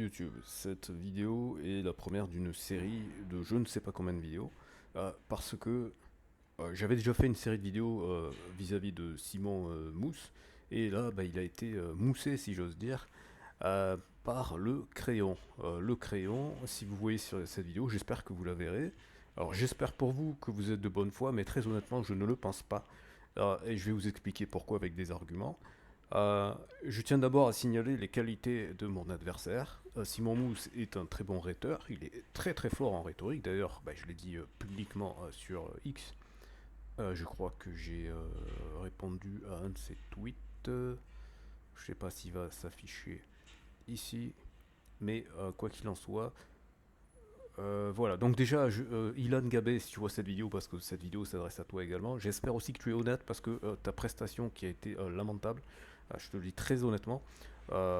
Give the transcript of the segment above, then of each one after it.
YouTube. Cette vidéo est la première d'une série de je ne sais pas combien de vidéos, parce que j'avais déjà fait une série de vidéos vis-à-vis de Simon Mousse, et là il a été moussé, si j'ose dire, par le crayon. Le crayon, si vous voyez sur cette vidéo, j'espère que vous la verrez. Alors j'espère pour vous que vous êtes de bonne foi, mais très honnêtement je ne le pense pas. Et je vais vous expliquer pourquoi avec des arguments. Euh, je tiens d'abord à signaler les qualités de mon adversaire. Simon Mousse est un très bon rhéteur, il est très très fort en rhétorique. D'ailleurs, je l'ai dit publiquement sur X. Je crois que j'ai répondu à un de ses tweets. Je sais pas s'il va s'afficher ici, mais quoi qu'il en soit, voilà. Donc déjà, Ilan Gabé, si tu vois cette vidéo, parce que cette vidéo s'adresse à toi également, j'espère aussi que tu es honnête parce que ta prestation qui a été lamentable, je te le dis très honnêtement,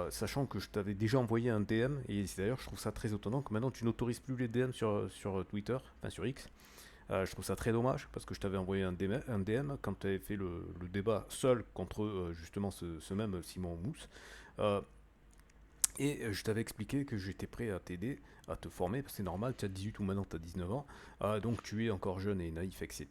sachant que je t'avais déjà envoyé un DM, et d'ailleurs je trouve ça très étonnant que maintenant tu n'autorises plus les DM sur Twitter, enfin sur X. Je trouve ça très dommage parce que je t'avais envoyé un DM quand tu avais fait le débat seul contre justement ce même Simon Mousse. Euh, et je t'avais expliqué que j'étais prêt à t'aider, à te former, parce que c'est normal, tu as 18 ou maintenant tu as 19 ans, donc tu es encore jeune et naïf, etc.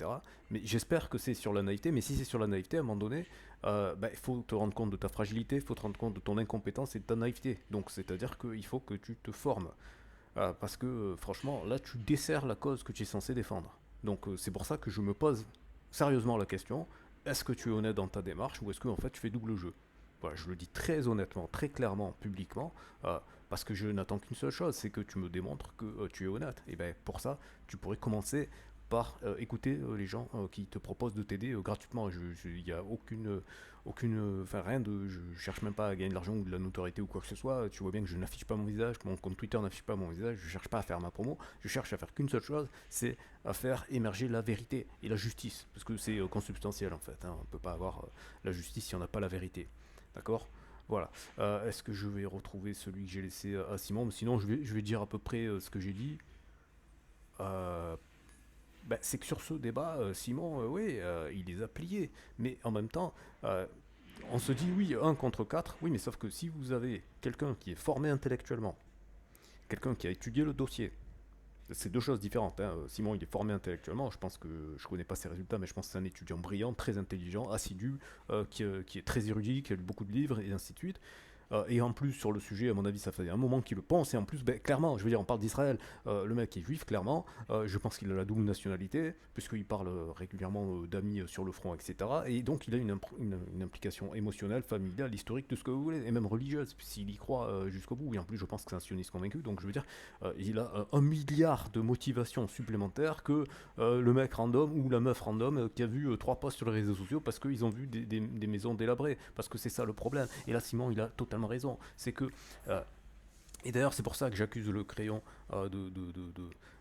Mais j'espère que c'est sur la naïveté, mais si c'est sur la naïveté, à un moment donné, il faut te rendre compte de ta fragilité, il faut te rendre compte de ton incompétence et de ta naïveté. Donc c'est-à-dire qu'il faut que tu te formes. Parce que franchement, là tu desserres la cause que tu es censé défendre. Donc c'est pour ça que je me pose sérieusement la question, est-ce que tu es honnête dans ta démarche ou est-ce que en fait tu fais double jeu? Voilà, je le dis très honnêtement, très clairement, publiquement, euh, parce que je n'attends qu'une seule chose, c'est que tu me démontres que tu es honnête. Et bien pour ça, tu pourrais commencer par écouter les gens qui te proposent de t'aider gratuitement. Il n'y a enfin rien de, je cherche même pas à gagner de l'argent ou de la notoriété ou quoi que ce soit. Tu vois bien que je n'affiche pas mon visage, que mon compte Twitter n'affiche pas mon visage. Je cherche pas à faire ma promo. Je cherche à faire qu'une seule chose, c'est à faire émerger la vérité et la justice, parce que c'est consubstantiel en fait. On ne peut pas avoir la justice si on n'a pas la vérité. D'accord. Voilà. Est-ce que je vais retrouver celui que j'ai laissé à Simon? Sinon, je vais dire à peu près ce que j'ai dit. Euh, c'est que sur ce débat, Simon, oui, il les a pliés. Mais en même temps, euh, on se dit oui, un contre 4. Oui, mais sauf que si vous avez quelqu'un qui est formé intellectuellement, quelqu'un qui a étudié le dossier, c'est deux choses différentes. Simon, il est formé intellectuellement. Je pense que je connais pas ses résultats, mais je pense que c'est un étudiant brillant, très intelligent, assidu, qui est très érudit, qui a lu beaucoup de livres et ainsi de suite. Et en plus, sur le sujet, à mon avis, ça fait un moment qu'il le pense. Et en plus, clairement, je veux dire, on parle d'Israël. Le mec est juif, clairement. Je pense qu'il a la double nationalité, puisqu'il parle régulièrement d'amis sur le front, etc. Et donc, il a une implication émotionnelle, familiale, historique, tout ce que vous voulez, et même religieuse, s'il y croit jusqu'au bout. Et en plus, je pense que c'est un sioniste convaincu. Donc, je veux dire, il a 1 milliard de motivations supplémentaires que le mec random ou la meuf random qui a vu 3 posts sur les réseaux sociaux parce qu'ils ont vu des maisons délabrées. Parce que c'est ça le problème. Et là, Simon, il a totalement raison. C'est que euh, et d'ailleurs, c'est pour ça que j'accuse le crayon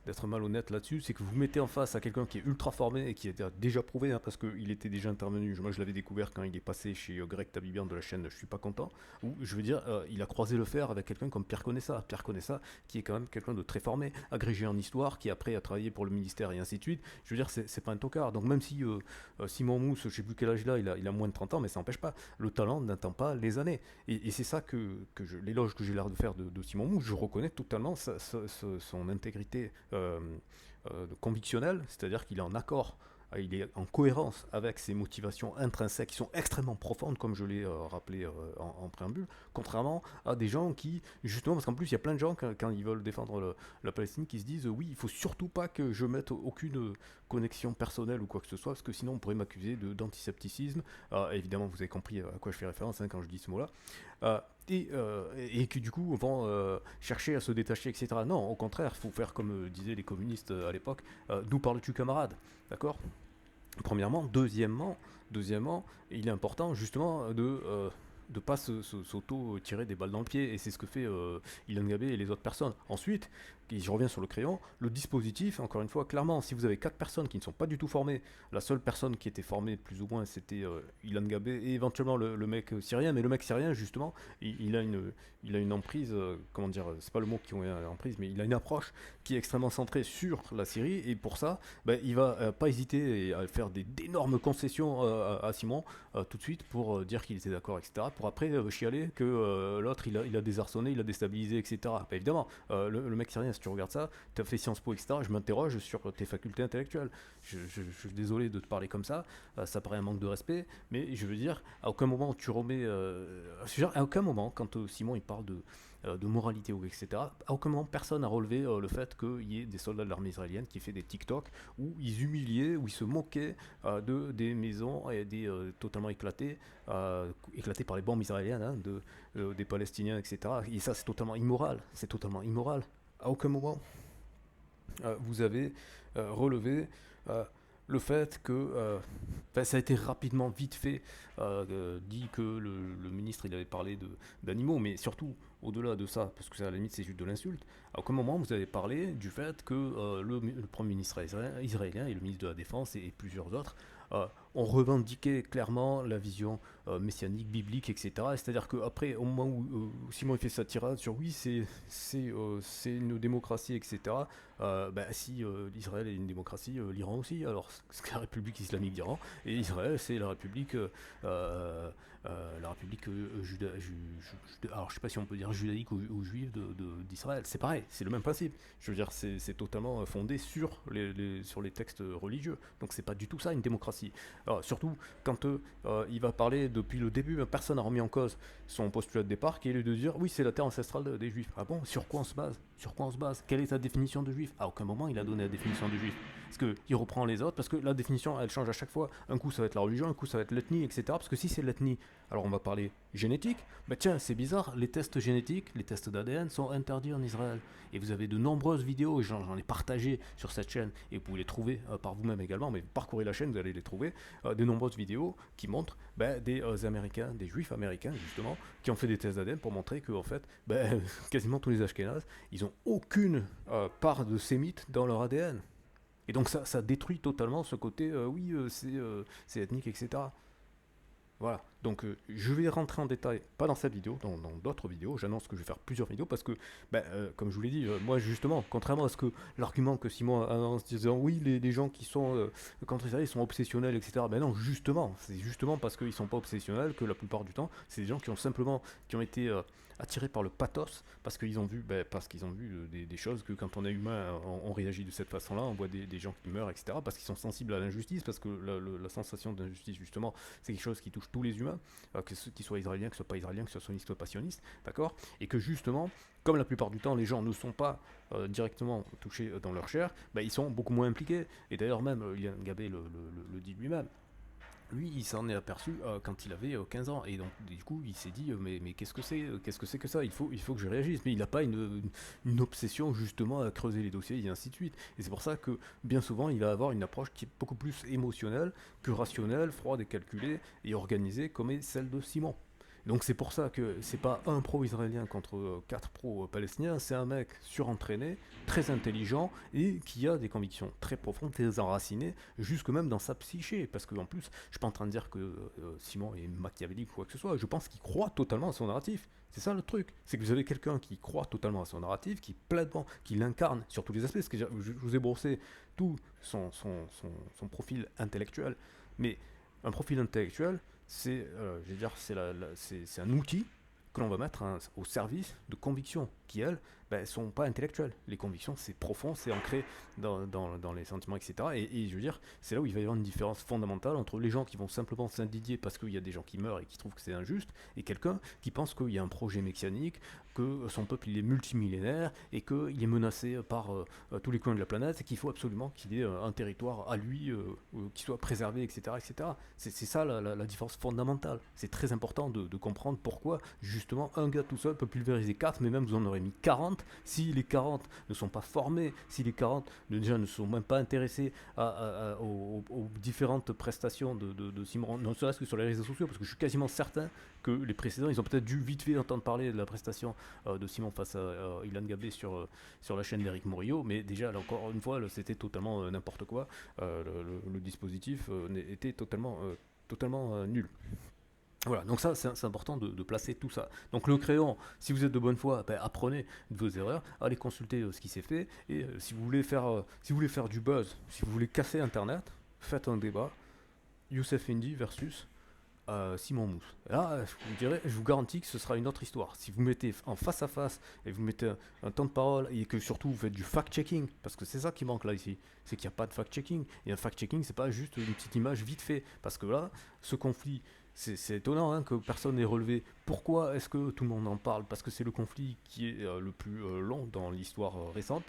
d'être malhonnête là-dessus, c'est que vous mettez en face à quelqu'un qui est ultra formé et qui a déjà prouvé, parce qu'il était déjà intervenu. Moi, je l'avais découvert quand il est passé chez Greg Tabibian de la chaîne Je suis pas content, où je veux dire, il a croisé le fer avec quelqu'un comme Pierre Conessa. Pierre Conessa, qui est quand même quelqu'un de très formé, agrégé en histoire, qui après a travaillé pour le ministère et ainsi de suite. Je veux dire, c'est pas un tocard. Donc, même si Simon Mousse, je sais plus quel âge il a moins de 30 ans, mais ça n'empêche pas. Le talent n'attend pas les années. Et c'est ça l'éloge que j'ai l'air de faire de Simon Mousse. Je reconnais totalement son intégrité convictionnelle, c'est-à-dire qu'il est en accord, il est en cohérence avec ses motivations intrinsèques qui sont extrêmement profondes, comme je l'ai rappelé en préambule, contrairement à des gens qui, justement, parce qu'en plus il y a plein de gens quand ils veulent défendre la Palestine qui se disent oui, il faut surtout pas que je mette aucune connexion personnelle ou quoi que ce soit, parce que sinon on pourrait m'accuser d'antisepticisme. Évidemment, vous avez compris à quoi je fais référence quand je dis ce mot-là. Euh, et qui du coup vont chercher à se détacher, etc. Non, au contraire, il faut faire comme disaient les communistes à l'époque, d'où parles-tu camarade, d'accord? Premièrement. Deuxièmement, il est important justement de pas s'auto-tirer des balles dans le pied, et c'est ce que fait Ilan Gabé et les autres personnes. Ensuite, et je reviens sur le crayon, le dispositif, encore une fois, clairement, si vous avez 4 personnes qui ne sont pas du tout formées, la seule personne qui était formée plus ou moins c'était Ilan Gabé et éventuellement le mec syrien, mais le mec syrien justement, il a une emprise, comment dire, c'est pas le mot qui ont une emprise, mais il a une approche qui est extrêmement centrée sur la Syrie, et pour ça, il va pas hésiter à faire d'énormes concessions à Simon tout de suite pour dire qu'il était d'accord, etc. pour après chialer que l'autre il a désarçonné, il a déstabilisé, etc. Bah, évidemment, le mec syrien, si tu regardes ça, tu as fait Sciences Po, etc. Je m'interroge sur tes facultés intellectuelles. Je suis désolé de te parler comme ça paraît un manque de respect, mais je veux dire, à aucun moment tu remets. À aucun moment, quand Simon il parle de moralité ou etc., à aucun moment personne n'a relevé le fait qu'il y ait des soldats de l'armée israélienne qui fait des TikTok où ils humiliaient, où ils se moquaient des maisons et totalement éclatées par les bombes israéliennes, hein, des Palestiniens, etc. Et ça, c'est totalement immoral. C'est totalement immoral. À aucun moment, vous avez relevé euh, le fait que ça a été rapidement, vite fait, dit que le ministre il avait parlé d'animaux, mais surtout au-delà de ça, parce que à la limite c'est juste de l'insulte, à aucun moment vous avez parlé du fait que le Premier ministre israélien et le ministre de la Défense et plusieurs autres ont revendiqué clairement la vision messianique, biblique, etc. C'est-à-dire qu'après, au moment où Simon il fait sa tirade sur oui, c'est une démocratie, etc., si Israël est une démocratie, l'Iran aussi, alors c'est la République islamique d'Iran, et Israël c'est la République alors je sais pas si on peut dire judaïque ou juive d'Israël, c'est pareil, c'est le même principe. Je veux dire, c'est totalement fondé sur les textes religieux, donc c'est pas du tout ça une démocratie. Alors, surtout quand il va parler depuis le début, personne n'a remis en cause son postulat de départ qui est de dire oui, c'est la terre ancestrale des juifs. Ah bon, sur quoi on se base? Sur quoi on se base? Quelle est ta définition de juif? À aucun moment il a donné la définition de juif. Parce qu'il reprend les autres, parce que la définition elle change à chaque fois. Un coup ça va être la religion, un coup ça va être l'ethnie, etc. Parce que si c'est l'ethnie, alors on va parler génétique. Bah tiens, c'est bizarre, les tests génétiques, les tests d'ADN sont interdits en Israël. Et vous avez de nombreuses vidéos, et j'en ai partagé sur cette chaîne, et vous pouvez les trouver par vous-même également, mais parcourez la chaîne, vous allez les trouver, de nombreuses vidéos qui montrent des Américains, des Juifs américains justement, qui ont fait des tests d'ADN pour montrer que en fait, quasiment tous les Ashkénazes, ils n'ont aucune part de sémites dans leur ADN. Et donc ça détruit totalement ce côté, c'est ethnique, etc. Voilà, donc je vais rentrer en détail, pas dans cette vidéo, dans d'autres vidéos. J'annonce que je vais faire plusieurs vidéos parce que, comme je vous l'ai dit, moi justement, contrairement à ce que l'argument que Simon annonce disant oui, les gens qui sont contre Israël ils sont obsessionnels, etc. Ben non, justement, c'est justement parce qu'ils sont pas obsessionnels que la plupart du temps, c'est des gens qui ont été attirés par le pathos parce qu'ils ont vu des choses que quand on est humain, on réagit de cette façon-là, on voit des gens qui meurent, etc. Parce qu'ils sont sensibles à l'injustice, parce que la sensation d'injustice justement c'est quelque chose qui touche tous les humains, qu'ils soient israéliens, qu'ils soient pas israéliens, qu'ils soient sionistes ou pas sionistes, d'accord? Et que justement, comme la plupart du temps les gens ne sont pas directement touchés dans leur chair, ils sont beaucoup moins impliqués. Et d'ailleurs même, Ilan Gabé le dit lui-même, lui, il s'en est aperçu quand il avait 15 ans. Et donc, du coup, il s'est dit mais qu'est-ce que c'est que ça? Il faut que je réagisse. Mais il n'a pas une obsession, justement, à creuser les dossiers, et ainsi de suite. Et c'est pour ça que, bien souvent, il va avoir une approche qui est beaucoup plus émotionnelle que rationnelle, froide et calculée, et organisée, comme est celle de Simon. Donc c'est pour ça que c'est pas un pro-israélien contre 4 pro-palestiniens, c'est un mec surentraîné, très intelligent et qui a des convictions très profondes, très enracinées, jusque même dans sa psyché. Parce qu'en plus, je suis pas en train de dire que Simon est machiavélique ou quoi que ce soit, je pense qu'il croit totalement à son narratif. C'est ça le truc, c'est que vous avez quelqu'un qui croit totalement à son narratif, qui pleinement, qui l'incarne sur tous les aspects. Parce que je vous ai brossé tout son profil intellectuel, mais un profil intellectuel, je veux dire, c'est un outil que l'on va mettre au service de convictions qui, elles, ne sont pas intellectuelles. Les convictions, c'est profond, c'est ancré dans les sentiments, etc. Et je veux dire, c'est là où il va y avoir une différence fondamentale entre les gens qui vont simplement s'indigner parce qu'il y a des gens qui meurent et qui trouvent que c'est injuste, et quelqu'un qui pense qu'il y a un projet messianique, que son peuple il est multimillénaire et qu'il est menacé par tous les coins de la planète et qu'il faut absolument qu'il ait un territoire à lui qui soit préservé, etc. etc. C'est ça la différence fondamentale. C'est très important de comprendre pourquoi justement un gars tout seul peut pulvériser 4, mais même vous en aurez mis 40. Si les 40 ne sont pas formés, si les 40 déjà ne sont même pas intéressés aux différentes prestations de Simon, non serait-ce que sur les réseaux sociaux, parce que je suis quasiment certain que les précédents, ils ont peut-être dû vite fait entendre parler de la prestation de Simon face à Ilan Gabé sur la chaîne d'Éric Morillo, mais déjà, là, encore une fois, là, c'était totalement n'importe quoi. Le dispositif était totalement nul. Voilà, donc ça c'est important de placer tout ça. Donc le crayon, si vous êtes de bonne foi, apprenez de vos erreurs, allez consulter ce qui s'est fait, et si vous voulez faire du buzz, si vous voulez casser Internet, faites un débat, Youssef Indy versus Simon Mousse. Là, je vous garantis que ce sera une autre histoire. Si vous mettez en face à face et vous mettez un temps de parole et que surtout vous faites du fact-checking, parce que c'est ça qui manque là ici, c'est qu'il n'y a pas de fact-checking. Et un fact-checking, c'est pas juste une petite image vite fait, parce que là, ce conflit, c'est étonnant hein, que personne n'ait relevé. Pourquoi est-ce que tout le monde en parle? Parce que c'est le conflit qui est le plus long dans l'histoire récente,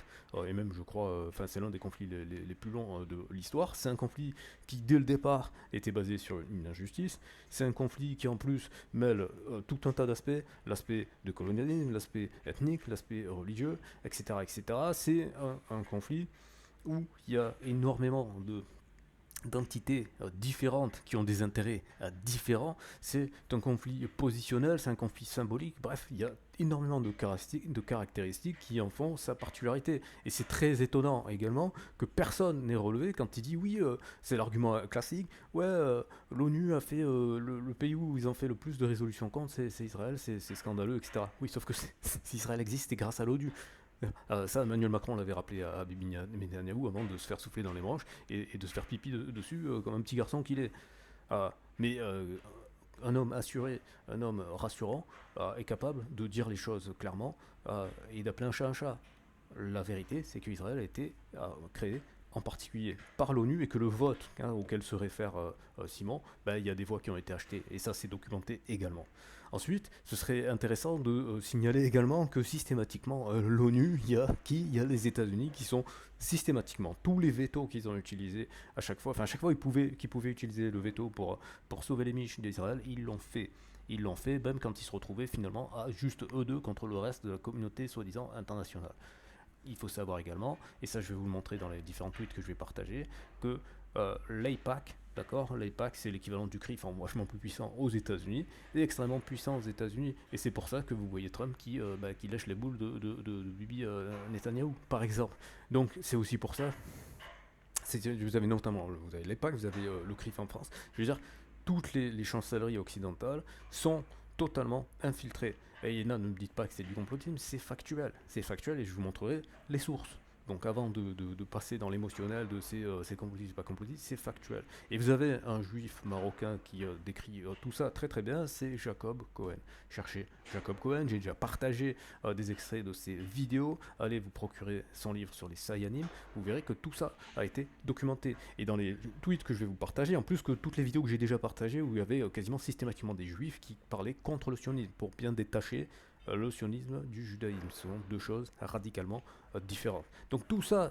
et même je crois, enfin c'est l'un des conflits les plus longs de l'histoire. C'est un conflit qui dès le départ était basé sur une injustice. C'est un conflit qui en plus mêle tout un tas d'aspects, l'aspect de colonialisme, l'aspect ethnique, l'aspect religieux, etc. etc. C'est un conflit où il y a énormément d'entités différentes qui ont des intérêts différents. C'est un conflit positionnel, c'est un conflit symbolique. Bref, il y a énormément de caractéristiques qui en font sa particularité. Et c'est très étonnant également que personne n'ait relevé quand il dit oui, c'est l'argument classique, ouais, l'ONU a fait, le pays où ils ont fait le plus de résolutions contre, c'est Israël, c'est scandaleux, etc. Oui, sauf que si Israël existe, c'est grâce à l'ONU. Ça, Emmanuel Macron l'avait rappelé à Bibi Netanyahou avant de se faire souffler dans les branches et de se faire pipi dessus comme un petit garçon qu'il est. Mais un homme assuré, un homme rassurant, est capable de dire les choses clairement et d'appeler un chat un chat. La vérité, c'est qu'Israël a été créé en particulier par l'ONU et que le vote auquel se réfère Simon, il y a des voix qui ont été achetées et ça c'est documenté également. Ensuite, ce serait intéressant de signaler également que systématiquement l'ONU, il y a les États-Unis qui sont systématiquement tous les vétos qu'ils ont utilisés à chaque fois, enfin à chaque fois qu'ils pouvaient utiliser le veto pour sauver les miches d'Israël, ils l'ont fait. Ils l'ont fait même quand ils se retrouvaient finalement à juste eux deux contre le reste de la communauté soi-disant internationale. Il faut savoir également, et ça je vais vous le montrer dans les différents tweets que je vais partager, que l'AIPAC, d'accord, l'AIPAC c'est l'équivalent du CRIF en vachement plus puissant aux États-Unis, est extrêmement puissant aux États-Unis, et c'est pour ça que vous voyez Trump qui lèche les boules de Bibi Netanyahou, par exemple. Donc c'est aussi pour ça, vous avez notamment vous avez l'AIPAC, vous avez le CRIF en France, je veux dire, toutes les chancelleries occidentales sont totalement infiltrées. Et ne me dites pas que c'est du complotisme, c'est factuel et je vous montrerai les sources. Donc avant de passer dans l'émotionnel de c'est complotiste, pas complotiste, c'est factuel. Et vous avez un juif marocain qui décrit tout ça très très bien, c'est Jacob Cohen. Cherchez Jacob Cohen, j'ai déjà partagé des extraits de ses vidéos, allez vous procurer son livre sur les Sayanim, vous verrez que tout ça a été documenté. Et dans les tweets que je vais vous partager, en plus que toutes les vidéos que j'ai déjà partagées, où il y avait quasiment systématiquement des juifs qui parlaient contre le sionisme, pour bien détacher le sionisme du judaïsme. Ce sont deux choses radicalement différentes. Donc tout ça,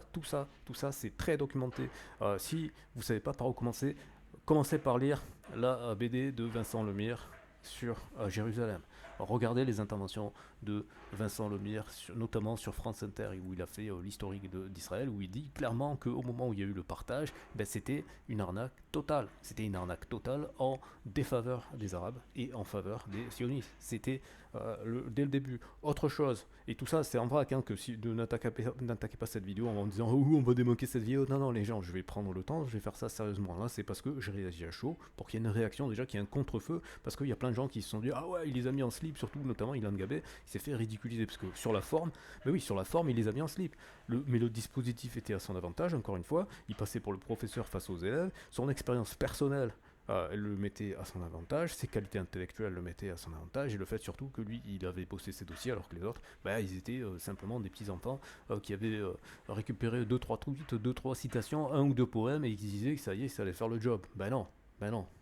c'est très documenté. Si vous ne savez pas par où commencer, commencez par lire la BD de Vincent Lemire sur Jérusalem. Regardez les interventions de Vincent Lemire, notamment sur France Inter, où il a fait l'historique d'Israël, où il dit clairement qu'au moment où il y a eu le partage, c'était une arnaque totale. C'était une arnaque totale en défaveur des Arabes et en faveur des sionistes. C'était dès le début. Autre chose, et tout ça c'est en vrac, que si n'attaquez pas cette vidéo en disant oh, on va démoquer cette vidéo. Non, non, les gens, je vais prendre le temps, je vais faire ça sérieusement. Là, c'est parce que je réagis à chaud, pour qu'il y ait une réaction, déjà qu'il y ait un contre-feu, parce qu'il y a plein de gens qui se sont dit ah ouais, il les a mis en slip, surtout notamment Ilan Gabé, il s'est fait ridiculiser, parce que sur la forme, sur la forme, il les a mis en slip. Mais le dispositif était à son avantage, encore une fois, il passait pour le professeur face aux élèves, son expérience personnelle elle le mettait à son avantage, ses qualités intellectuelles le mettaient à son avantage, et le fait surtout que lui, il avait bossé ses dossiers, alors que les autres, ils étaient simplement des petits-enfants qui avaient récupéré 2-3 tweets, 2-3 citations, un ou deux poèmes, et qui disaient que ça y est, ça allait faire le job. Non.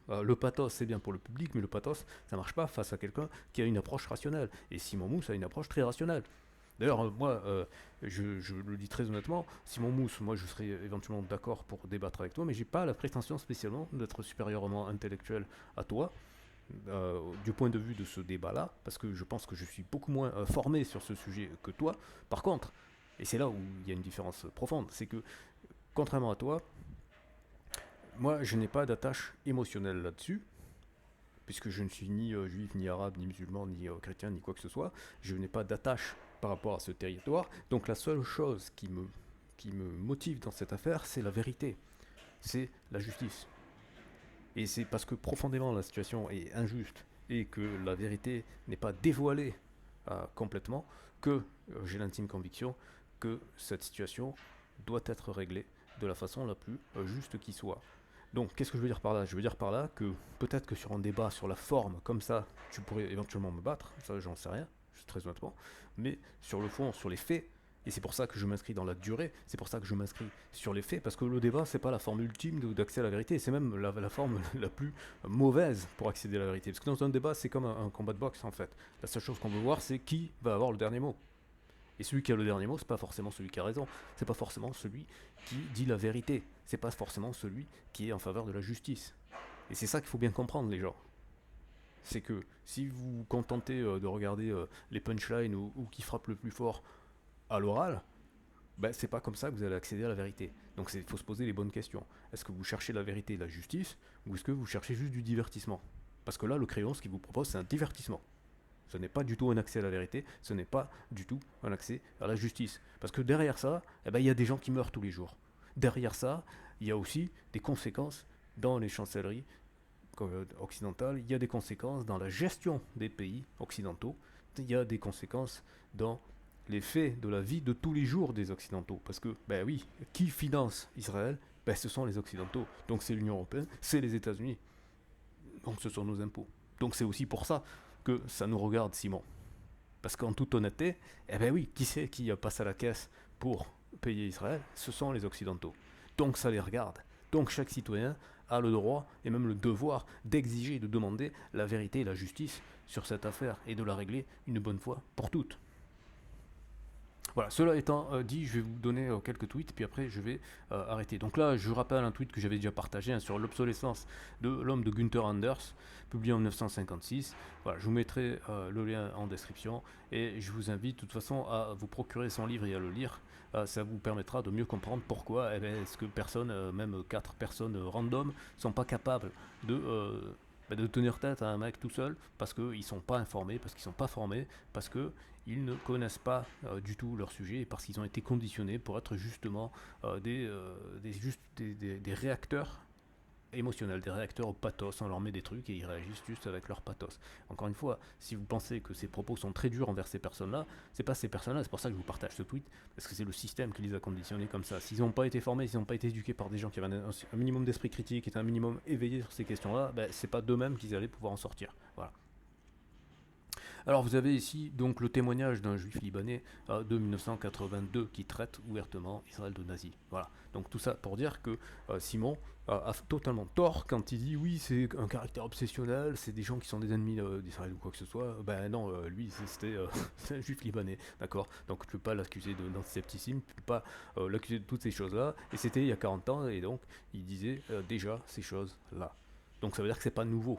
Le pathos, c'est bien pour le public, mais le pathos, ça marche pas face à quelqu'un qui a une approche rationnelle. Et Simon Mousse a une approche très rationnelle. D'ailleurs, moi, je le dis très honnêtement, Simon Mousse, moi je serais éventuellement d'accord pour débattre avec toi, mais j'ai pas la prétention spécialement d'être supérieurement intellectuel à toi, du point de vue de ce débat-là, parce que je pense que je suis beaucoup moins formé sur ce sujet que toi. Par contre, et c'est là où il y a une différence profonde, c'est que, contrairement à toi, moi je n'ai pas d'attache émotionnelle là-dessus, puisque je ne suis ni juif, ni arabe, ni musulman, ni chrétien, ni quoi que ce soit, je n'ai pas d'attache par rapport à ce territoire. Donc la seule chose qui me motive dans cette affaire, c'est la vérité, c'est la justice. Et c'est parce que profondément la situation est injuste et que la vérité n'est pas dévoilée complètement que j'ai l'intime conviction que cette situation doit être réglée de la façon la plus juste qui soit. Donc, qu'est-ce que je veux dire par là? Je veux dire par là que peut-être que sur un débat sur la forme, comme ça, tu pourrais éventuellement me battre, ça j'en sais rien, très honnêtement, mais sur le fond, sur les faits, et c'est pour ça que je m'inscris dans la durée, c'est pour ça que je m'inscris sur les faits, parce que le débat, c'est pas la forme ultime d'accès à la vérité, c'est même la forme la plus mauvaise pour accéder à la vérité. Parce que dans un débat, c'est comme un combat de boxe en fait. La seule chose qu'on veut voir, c'est qui va avoir le dernier mot. Et celui qui a le dernier mot, c'est pas forcément celui qui a raison, c'est pas forcément celui qui dit la vérité, c'est pas forcément celui qui est en faveur de la justice. Et c'est ça qu'il faut bien comprendre, les gens. C'est que si vous vous contentez de regarder les punchlines ou qui frappent le plus fort à l'oral, ben, c'est pas comme ça que vous allez accéder à la vérité. Donc il faut se poser les bonnes questions. Est-ce que vous cherchez la vérité et la justice, ou est-ce que vous cherchez juste du divertissement? Parce que là, le crayon, ce qu'il vous propose, c'est un divertissement. Ce n'est pas du tout un accès à la vérité, ce n'est pas du tout un accès à la justice. Parce que derrière ça, eh ben, il y a des gens qui meurent tous les jours. Derrière ça, il y a aussi des conséquences dans les chancelleries occidentales, il y a des conséquences dans la gestion des pays occidentaux, il y a des conséquences dans les faits de la vie de tous les jours des Occidentaux. Parce que, ben oui, qui finance Israël? Ben ce sont les Occidentaux. Donc c'est l'Union Européenne, c'est les États-Unis. Donc ce sont nos impôts. Donc c'est aussi pour ça que ça nous regarde, Simon. Parce qu'en toute honnêteté, eh ben oui, qui c'est qui passe à la caisse pour payer Israël? Ce sont les Occidentaux. Donc ça les regarde. Donc chaque citoyen a le droit et même le devoir d'exiger et de demander la vérité et la justice sur cette affaire et de la régler une bonne fois pour toutes. Voilà, cela étant dit, je vais vous donner quelques tweets, puis après je vais arrêter. Donc là, je rappelle un tweet que j'avais déjà partagé hein, sur l'obsolescence de l'homme de Günther Anders, publié en 1956. Voilà, je vous mettrai le lien en description, et je vous invite de toute façon à vous procurer son livre et à le lire. Ça vous permettra de mieux comprendre pourquoi est-ce que personne, même 4 personnes random, sont pas capables de tenir tête à un mec tout seul, parce qu'ils ne sont pas informés, parce qu'ils ne sont pas formés, parce qu'ils ne connaissent pas du tout leur sujet, et parce qu'ils ont été conditionnés pour être justement des réacteurs émotionnels, des réacteurs au pathos. On leur met des trucs et ils réagissent juste avec leur pathos. Encore une fois, si vous pensez que ces propos sont très durs envers ces personnes-là, c'est pas ces personnes-là, c'est pour ça que je vous partage ce tweet, parce que c'est le système qui les a conditionnés comme ça. S'ils n'ont pas été formés, s'ils n'ont pas été éduqués par des gens qui avaient un minimum d'esprit critique, qui étaient un minimum éveillés sur ces questions-là, ben, c'est pas d'eux-mêmes qu'ils allaient pouvoir en sortir. Voilà. Alors vous avez ici donc le témoignage d'un juif libanais de 1982 qui traite ouvertement Israël de nazi. Voilà. Donc tout ça pour dire que Simon a totalement tort quand il dit oui c'est un caractère obsessionnel, c'est des gens qui sont des ennemis d'Israël ou quoi que ce soit. Ben non, lui c'était c'est un juif libanais, d'accord. Donc tu peux pas l'accuser d'antisepticisme, tu peux pas l'accuser de toutes ces choses-là. Et c'était il y a 40 ans et donc il disait déjà ces choses-là. Donc ça veut dire que c'est pas nouveau.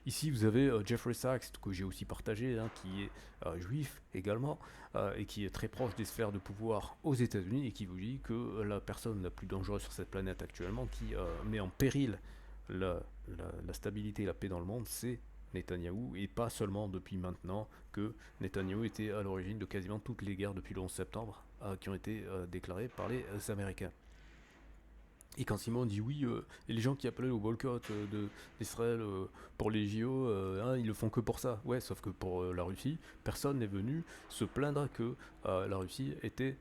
Ici, vous avez Jeffrey Sachs, que j'ai aussi partagé, hein, qui est juif également, et qui est très proche des sphères de pouvoir aux États-Unis, et qui vous dit que la personne la plus dangereuse sur cette planète actuellement, qui met en péril la stabilité et la paix dans le monde, c'est Netanyahou, et pas seulement depuis maintenant que Netanyahou était à l'origine de quasiment toutes les guerres depuis le 11 septembre qui ont été déclarées par les Américains. Et quand Simon dit oui, et les gens qui appelaient au boycott d'Israël pour les JO, hein, ils le font que pour ça. Ouais, sauf que pour la Russie, personne n'est venu se plaindre que la Russie était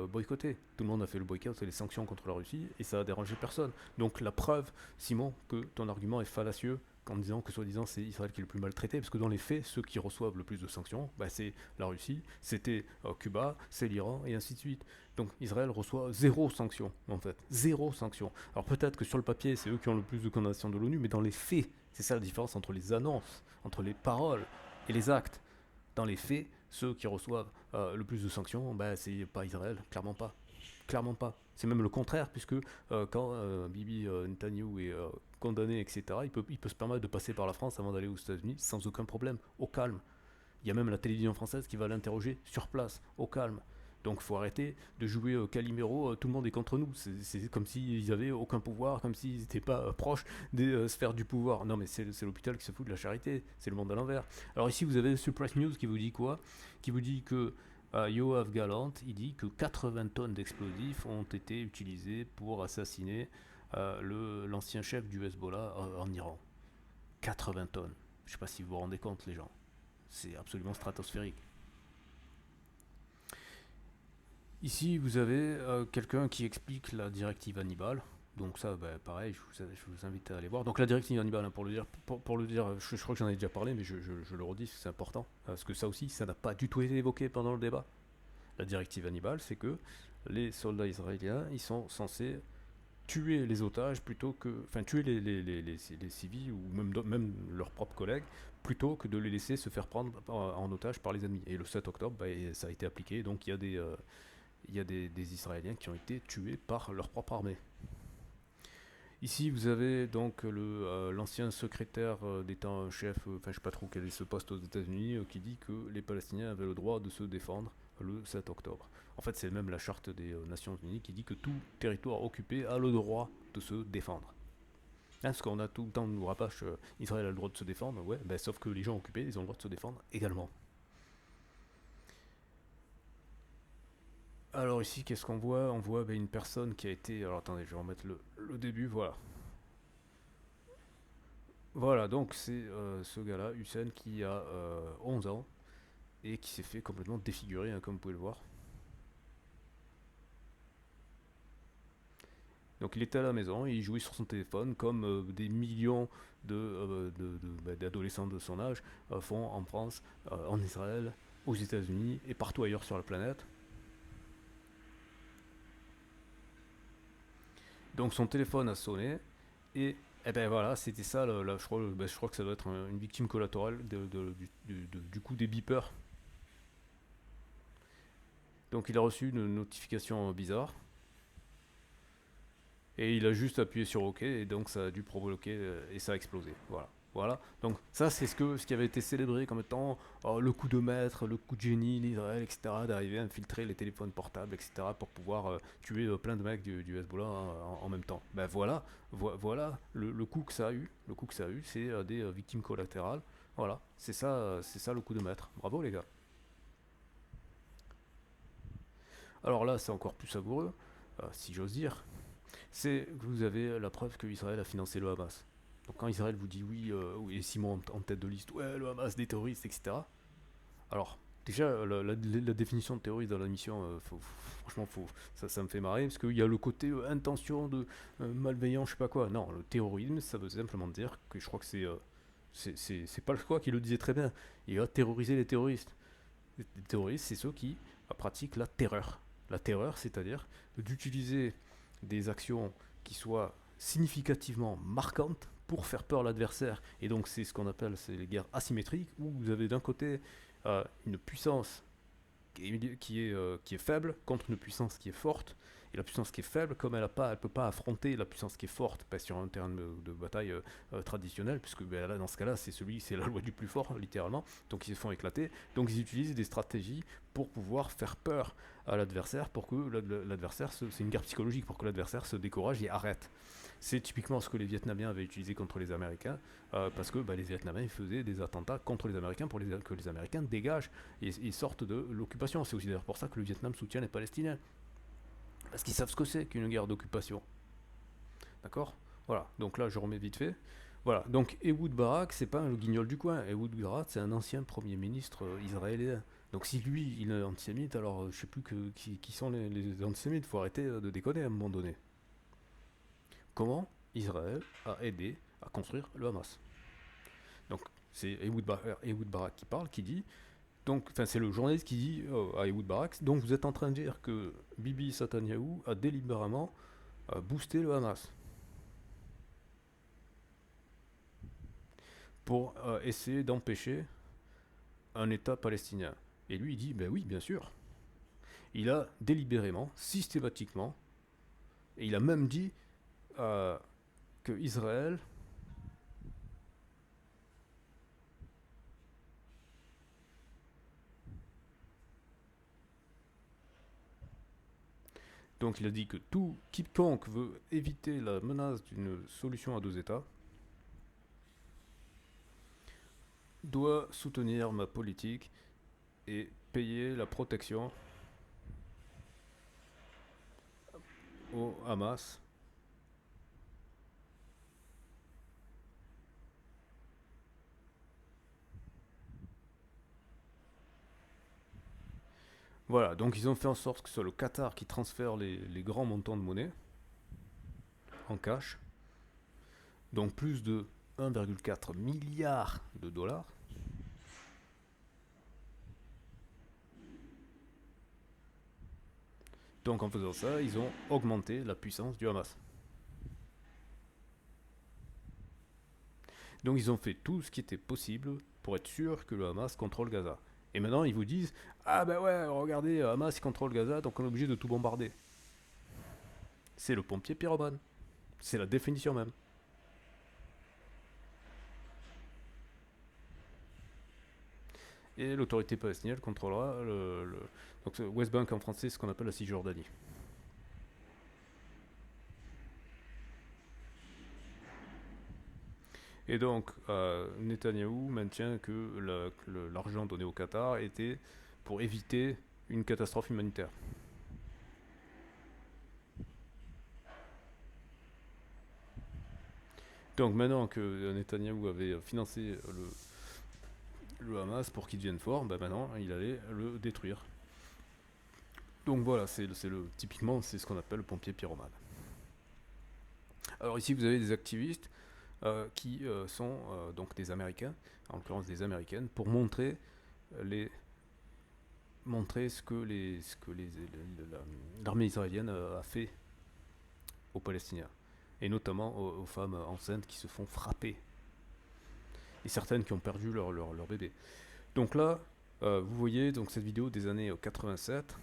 boycottée. Tout le monde a fait le boycott, c'est les sanctions contre la Russie, et ça a dérangé personne. Donc la preuve, Simon, que ton argument est fallacieux en disant que soi-disant c'est Israël qui est le plus maltraité, parce que dans les faits, ceux qui reçoivent le plus de sanctions, bah, c'est la Russie, c'était Cuba, c'est l'Iran, et ainsi de suite. Donc Israël reçoit zéro sanction, en fait. Zéro sanction. Alors peut-être que sur le papier, c'est eux qui ont le plus de condamnations de l'ONU, mais dans les faits, c'est ça la différence entre les annonces, entre les paroles et les actes. Dans les faits, ceux qui reçoivent le plus de sanctions, bah, c'est pas Israël, clairement pas. Clairement pas. C'est même le contraire, puisque quand Bibi Netanyahu est condamné, etc., il peut se permettre de passer par la France avant d'aller aux États-Unis sans aucun problème, au calme. Il y a même la télévision française qui va l'interroger sur place, au calme. Donc il faut arrêter de jouer au Calimero, tout le monde est contre nous. C'est comme s'ils n'avaient aucun pouvoir, comme s'ils n'étaient pas proches des sphères du pouvoir. Non mais c'est l'hôpital qui se fout de la charité, c'est le monde à l'envers. Alors ici vous avez Suppress News qui vous dit quoi? Qui vous dit que Yoav Galant, il dit que 80 tonnes d'explosifs ont été utilisés pour assassiner l'ancien chef du Hezbollah en Iran. 80 tonnes. Je ne sais pas si vous vous rendez compte les gens. C'est absolument stratosphérique. Ici, vous avez quelqu'un qui explique la directive Hannibal. Donc ça, bah, pareil, je vous invite à aller voir. Donc la directive Hannibal, hein, pour le dire, je crois que j'en ai déjà parlé, mais je le redis, c'est important. Parce que ça aussi, ça n'a pas du tout été évoqué pendant le débat. La directive Hannibal, c'est que les soldats israéliens, ils sont censés tuer les otages plutôt que, enfin tuer les civils ou même leurs propres collègues plutôt que de les laisser se faire prendre en otage par les ennemis. Et le 7 octobre, bah, ça a été appliqué, donc il y a des Israéliens qui ont été tués par leur propre armée. Ici, vous avez donc l'ancien secrétaire d'État-chef, enfin je sais pas trop quel est ce poste aux États-Unis, qui dit que les Palestiniens avaient le droit de se défendre le 7 octobre. En fait, c'est même la charte des Nations Unies qui dit que tout territoire occupé a le droit de se défendre. Hein, parce qu'on a tout le temps nous rabâche Israël a le droit de se défendre, ouais, ben, sauf que les gens occupés, ils ont le droit de se défendre également. Alors ici, qu'est-ce qu'on voit? On voit ben, une personne qui a été... Alors attendez, je vais remettre le début, voilà. Voilà, donc c'est ce gars-là, Hussein, qui a 11 ans et qui s'est fait complètement défigurer, hein, comme vous pouvez le voir. Donc il était à la maison, il jouait sur son téléphone comme des millions d'adolescents de son âge font en France, en Israël, aux États-Unis et partout ailleurs sur la planète. Donc son téléphone a sonné et ben voilà, c'était ça. Je crois que ça doit être une victime collatérale du coup des beepers. Donc il a reçu une notification bizarre et il a juste appuyé sur OK et donc ça a dû provoquer et ça a explosé. Voilà. Voilà. Donc ça c'est ce qui avait été célébré comme étant le coup de maître, le coup de génie d'Israël, etc. D'arriver à infiltrer les téléphones portables, etc. pour pouvoir tuer plein de mecs du Hezbollah en même temps. Ben voilà, voilà le coup que ça a eu. Le coup que ça a eu, c'est des victimes collatérales. Voilà, c'est ça le coup de maître. Bravo les gars. Alors là, c'est encore plus savoureux, si j'ose dire. C'est que vous avez la preuve que Israël a financé le Hamas. Donc quand Israël vous dit oui, oui et Simon en tête de liste, ouais, le Hamas, des terroristes, etc. Alors, déjà, la définition de terroriste dans la mission, franchement, ça me fait marrer, parce qu'il y a le côté intention de malveillant, je sais pas quoi. Non, le terrorisme, ça veut simplement dire que je crois que c'est pas le choix qui le disait très bien. Il va terroriser les terroristes. Les terroristes, c'est ceux qui pratiquent la terreur. La terreur, c'est-à-dire d'utiliser des actions qui soient significativement marquantes pour faire peur à l'adversaire. Et donc c'est ce qu'on appelle les guerres asymétriques, où vous avez d'un côté une puissance qui est faible contre une puissance qui est forte. Et la puissance qui est faible, comme elle ne peut pas affronter la puissance qui est forte sur un terrain de bataille traditionnel, puisque ben, là, dans ce cas-là, c'est la loi du plus fort, littéralement. Donc ils se font éclater. Donc ils utilisent des stratégies pour pouvoir faire peur à l'adversaire, pour que l'adversaire, c'est une guerre psychologique, pour que l'adversaire se décourage et arrête. C'est typiquement ce que les Vietnamiens avaient utilisé contre les Américains, parce que bah, les Vietnamiens faisaient des attentats contre les Américains pour que les Américains dégagent et sortent de l'occupation. C'est aussi d'ailleurs pour ça que le Vietnam soutient les Palestiniens, parce qu'ils savent ce que c'est qu'une guerre d'occupation. D'accord. Voilà, donc là je remets vite fait. Voilà, donc Ehud Barak, c'est pas le guignol du coin. Ehud Barak, c'est un ancien premier ministre israélien. Donc si lui, il est antisémite, alors je sais plus qui sont les antisémites. Faut arrêter de déconner à un moment donné. Comment Israël a aidé à construire le Hamas? Donc c'est Ehud Barak qui parle, qui dit, donc, enfin c'est le journaliste qui dit à Ehud Barak, donc vous êtes en train de dire que Bibi Netanyahu a délibérément boosté le Hamas pour essayer d'empêcher un État palestinien. Et lui il dit, ben oui, bien sûr. Il a délibérément, systématiquement, et il a même dit euh, que Israël. Donc il a dit que tout quiconque veut éviter la menace d'une solution à deux États doit soutenir ma politique et payer la protection au Hamas. Voilà, donc ils ont fait en sorte que ce soit le Qatar qui transfère les grands montants de monnaie en cash, donc plus de 1,4 milliard de dollars. Donc en faisant ça, ils ont augmenté la puissance du Hamas. Donc ils ont fait tout ce qui était possible pour être sûr que le Hamas contrôle Gaza. Et maintenant ils vous disent, ah ben ouais, regardez, Hamas il contrôle Gaza, donc on est obligé de tout bombarder. C'est le pompier pyromane. C'est la définition même. Et l'autorité palestinienne contrôlera donc West Bank en français, c'est ce qu'on appelle la Cisjordanie. Et donc, Netanyahou maintient que l'argent donné au Qatar était pour éviter une catastrophe humanitaire. Donc maintenant que Netanyahou avait financé le Hamas pour qu'il devienne fort, ben maintenant il allait le détruire. Donc voilà, typiquement c'est ce qu'on appelle le pompier pyromane. Alors ici vous avez des activistes qui sont donc des Américains, en l'occurrence des Américaines, pour montrer ce que l'armée israélienne a fait aux Palestiniens, et notamment aux femmes enceintes qui se font frapper, et certaines qui ont perdu leur bébé. Donc là, vous voyez donc cette vidéo des années 87,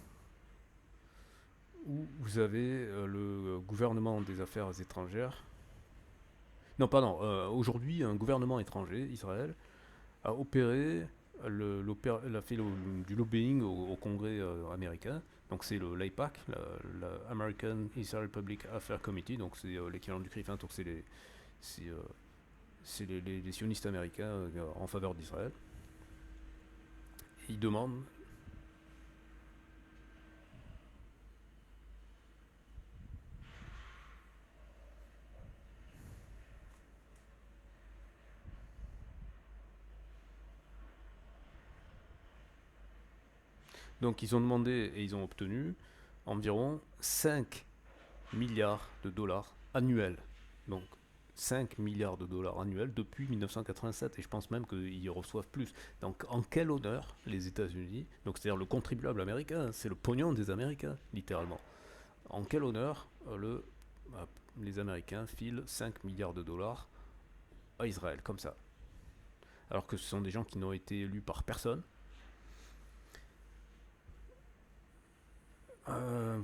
où vous avez le gouvernement des affaires étrangères. Non, pardon, aujourd'hui, un gouvernement étranger, Israël, a opéré, a fait du lobbying au Congrès américain. Donc c'est le l'AIPAC, American Israel Public Affairs Committee, donc c'est l'équivalent du CRIF, hein, donc c'est, euh, c'est les sionistes américains en faveur d'Israël. Ils demandent. Donc ils ont demandé et ils ont obtenu environ 5 milliards de dollars annuels. Donc 5 milliards de dollars annuels depuis 1987, et je pense même qu'ils reçoivent plus. Donc en quel honneur les États-Unis, donc c'est-à-dire le contribuable américain, c'est le pognon des Américains, littéralement. En quel honneur les Américains filent 5 milliards de dollars à Israël, comme ça. Alors que ce sont des gens qui n'ont été élus par personne.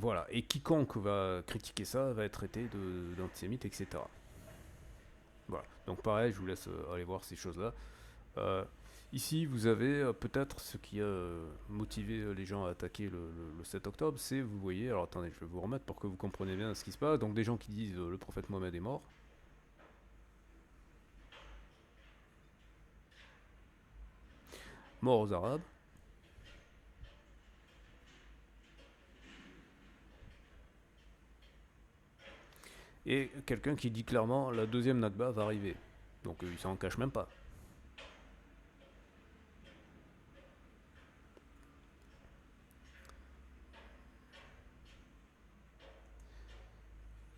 Voilà, et quiconque va critiquer ça va être traité d'antisémite, etc. Voilà, donc pareil, je vous laisse aller voir ces choses-là. Euh, Ici, vous avez peut-être ce qui a motivé les gens à attaquer le 7 octobre, c'est, vous voyez, alors attendez, je vais vous remettre pour que vous compreniez bien ce qui se passe. Donc des gens qui disent le prophète Mohammed est mort. Mort aux Arabes. Et quelqu'un qui dit clairement la deuxième Nakba va arriver. Donc il s'en cache même pas.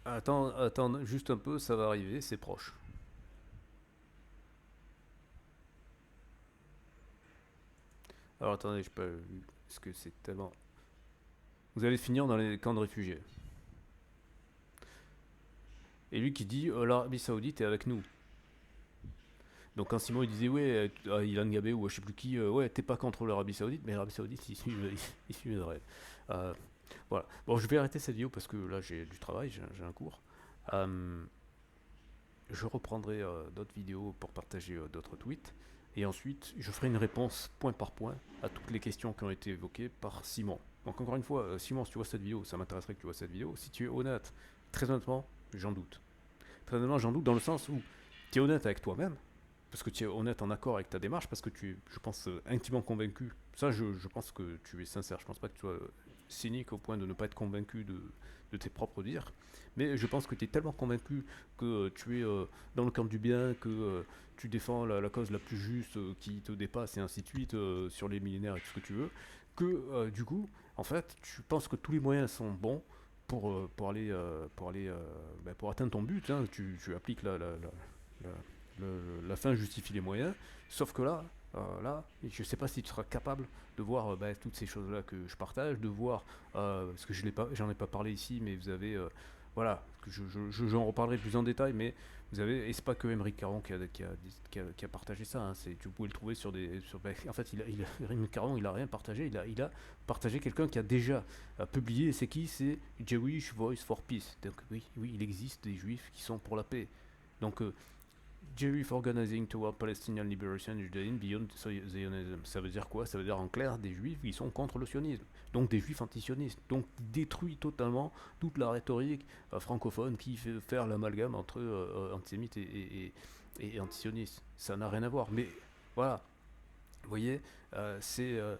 Attends juste un peu, ça va arriver, c'est proche. Alors attendez, je peux. Parce que c'est tellement. Vous allez finir dans les camps de réfugiés. Et lui qui dit l'Arabie Saoudite est avec nous. Donc quand Simon il disait ouais, Ilan Gabé ou je sais plus qui, ouais, t'es pas contre l'Arabie Saoudite, mais l'Arabie Saoudite ils suivent Israël. Euh, voilà. Bon, je vais arrêter cette vidéo parce que là j'ai du travail, j'ai un cours. Euh, je reprendrai d'autres vidéos pour partager d'autres tweets. Et ensuite, je ferai une réponse point par point à toutes les questions qui ont été évoquées par Simon. Donc encore une fois, Simon, si tu vois cette vidéo, ça m'intéresserait que tu vois cette vidéo. Si tu es honnête, très honnêtement, j'en doute. Très honnêtement, j'en doute dans le sens où tu es honnête avec toi-même, parce que tu es honnête en accord avec ta démarche, parce que tu es, je pense, intimement convaincu. Ça, je pense que tu es sincère. Je pense pas que tu sois cynique au point de ne pas être convaincu de tes propres dires. Mais je pense que tu es tellement convaincu que tu es dans le camp du bien, que tu défends la cause la plus juste qui te dépasse et ainsi de suite sur les millénaires et tout ce que tu veux, que du coup, en fait, tu penses que tous les moyens sont bons pour atteindre ton but, hein. Tu appliques la fin justifie les moyens, sauf que là, je ne sais pas si tu seras capable de voir toutes ces choses-là que je partage, de voir, parce que j'en ai pas parlé ici, mais vous avez, voilà, j'en reparlerai plus en détail, mais vous avez, et c'est pas que Émeric Caron qui a partagé ça, hein, tu pouvez le trouver en fait, Émeric Caron, il a rien partagé, il a partagé quelqu'un qui a déjà publié, et c'est qui? C'est Jewish Voice for Peace. Donc oui, oui, il existe des juifs qui sont pour la paix. Donc Jewish Organizing Toward Palestinian Liberation Judaism Beyond Zionism. Ça veut dire quoi? Ça veut dire en clair des juifs qui sont contre le sionisme. Donc des juifs antisionistes. Donc détruit totalement toute la rhétorique francophone qui fait faire l'amalgame entre antisémites et antisionistes. Ça n'a rien à voir. Mais voilà, vous voyez, ils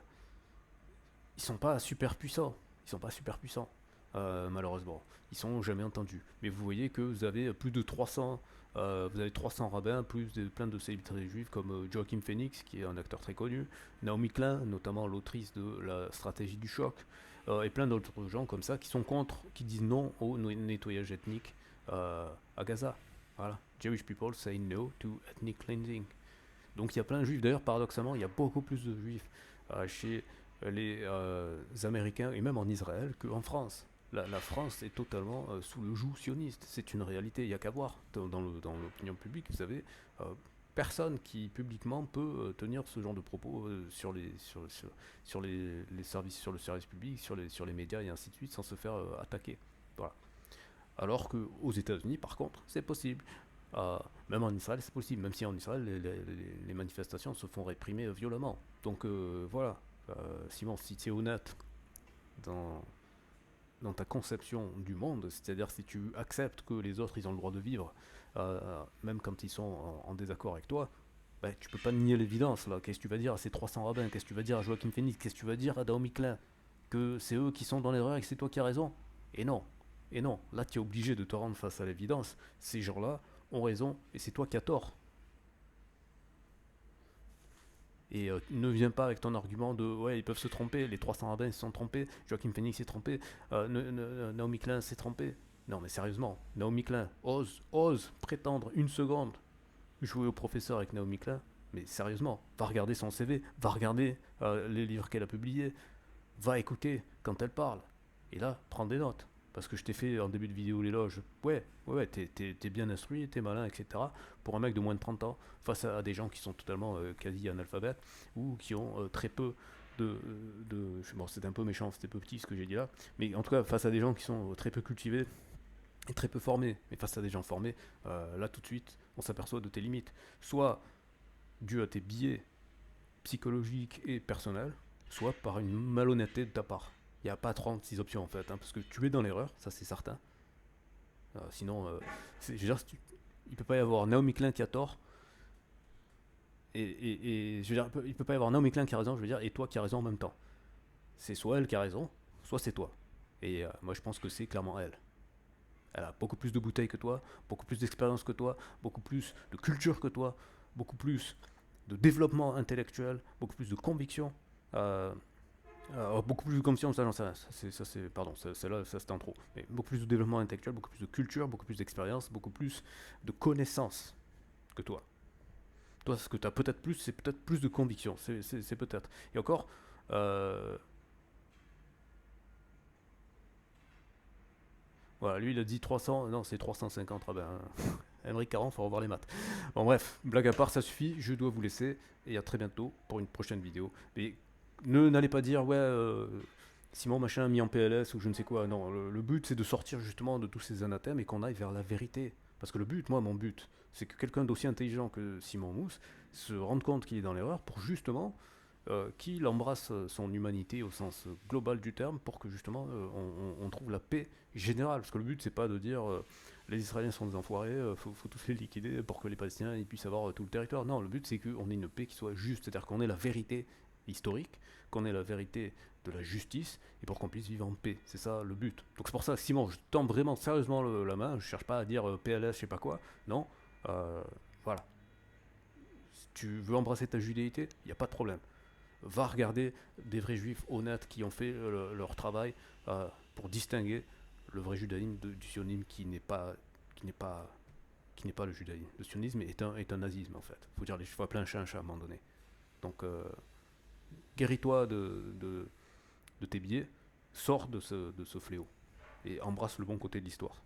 sont pas super puissants. Ils sont pas super puissants, malheureusement. Ils sont jamais entendus. Mais vous voyez que vous avez plus de 300, vous avez 300 rabbins, plein de célébrités juives comme Joachim Phoenix, qui est un acteur très connu, Naomi Klein, notamment l'autrice de La stratégie du choc, et plein d'autres gens comme ça qui sont contre, qui disent non au nettoyage ethnique à Gaza. Voilà. Jewish people say no to ethnic cleansing. Donc il y a plein de juifs. D'ailleurs, paradoxalement, il y a beaucoup plus de juifs chez les Américains et même en Israël qu'en France. La France est totalement sous le joug sioniste. C'est une réalité. Il n'y a qu'à voir dans l'opinion publique. Vous savez, personne qui publiquement peut tenir ce genre de propos sur les services, sur le service public, sur les médias et ainsi de suite, sans se faire attaquer. Voilà. Alors qu'aux États-Unis, par contre, c'est possible. Euh, Même en Israël, c'est possible. Même si en Israël, les manifestations se font réprimer violemment. Donc voilà. Simon, si tu es honnête dans, dans ta conception du monde, c'est-à-dire si tu acceptes que les autres, ils ont le droit de vivre, même quand ils sont en désaccord avec toi, ben, tu peux pas nier l'évidence là. Qu'est-ce que tu vas dire à ces 300 rabbins? Qu'est-ce que tu vas dire à Joachim Phoenix? Qu'est-ce que tu vas dire à Naomi Klein? Que c'est eux qui sont dans l'erreur et que c'est toi qui as raison? Et non. Et non. Là, tu es obligé de te rendre face à l'évidence. Ces gens-là ont raison et c'est toi qui as tort. Et ne viens pas avec ton argument de ouais, ils peuvent se tromper, les 300 rabbins se sont trompés, Joachim Phoenix s'est trompé, Naomi Klein s'est trompé. Non, mais sérieusement, Naomi Klein ose prétendre une seconde jouer au professeur avec Naomi Klein. Mais sérieusement, va regarder son CV, va regarder les livres qu'elle a publiés, va écouter quand elle parle. Et là, prends des notes. Parce que je t'ai fait en début de vidéo l'éloge. Ouais, t'es bien instruit, t'es malin, etc. Pour un mec de moins de 30 ans, face à des gens qui sont totalement quasi analphabètes, ou qui ont très peu bon, c'est un peu méchant, c'était peu petit ce que j'ai dit là. Mais en tout cas, face à des gens qui sont très peu cultivés et très peu formés, mais face à des gens formés, là tout de suite, on s'aperçoit de tes limites. Soit dû à tes biais psychologiques et personnels, soit par une malhonnêteté de ta part. Il n'y a pas 36 options en fait, hein, parce que tu es dans l'erreur, ça c'est certain. Sinon, je veux dire, il peut pas y avoir Naomi Klein qui a tort, et je veux dire, il peut pas y avoir Naomi Klein qui a raison, je veux dire, et toi qui as raison en même temps. C'est soit elle qui a raison, soit c'est toi. Et moi je pense que c'est clairement elle. Elle a beaucoup plus de bouteilles que toi, beaucoup plus d'expérience que toi, beaucoup plus de culture que toi, beaucoup plus de développement intellectuel, beaucoup plus de conviction. Euh, Beaucoup plus de confiance, ça, j'en sais rien. Pardon, là, ça c'était en trop. Mais beaucoup plus de développement intellectuel, beaucoup plus de culture, beaucoup plus d'expérience, beaucoup plus de connaissances que toi. Toi, ce que tu as peut-être plus, c'est peut-être plus de conviction. C'est peut-être. Et encore, euh, voilà, lui il a dit 300, non, c'est 350. Ah ben, Emery 40, faut revoir les maths. Bon, bref, blague à part, ça suffit. Je dois vous laisser. Et à très bientôt pour une prochaine vidéo. Mais n'allez pas dire, ouais, Simon machin a mis en PLS ou je ne sais quoi. Non, le but c'est de sortir justement de tous ces anathèmes et qu'on aille vers la vérité. Parce que le but, moi, mon but, c'est que quelqu'un d'aussi intelligent que Simon Mousse se rende compte qu'il est dans l'erreur pour justement qu'il embrasse son humanité au sens global du terme pour que justement on trouve la paix générale. Parce que le but, c'est pas de dire les Israéliens sont des enfoirés, faut tous les liquider pour que les Palestiniens ils puissent avoir tout le territoire. Non, le but, c'est qu'on ait une paix qui soit juste, c'est-à-dire qu'on ait la vérité historique, qu'on ait la vérité de la justice et pour qu'on puisse vivre en paix. C'est ça le but. Donc c'est pour ça, Simon, je tends vraiment sérieusement la main. Je cherche pas à dire PLS, je sais pas quoi. Non. Voilà. Si tu veux embrasser ta judéité, il n'y a pas de problème. Va regarder des vrais juifs honnêtes qui ont fait leur travail pour distinguer le vrai judaïsme du sionisme qui n'est pas, qui n'est pas le judaïsme. Le sionisme est un nazisme en fait. Il faut dire les faut appeler un chat à un moment donné. Donc guéris-toi de tes biais, sors de ce fléau et embrasse le bon côté de l'histoire.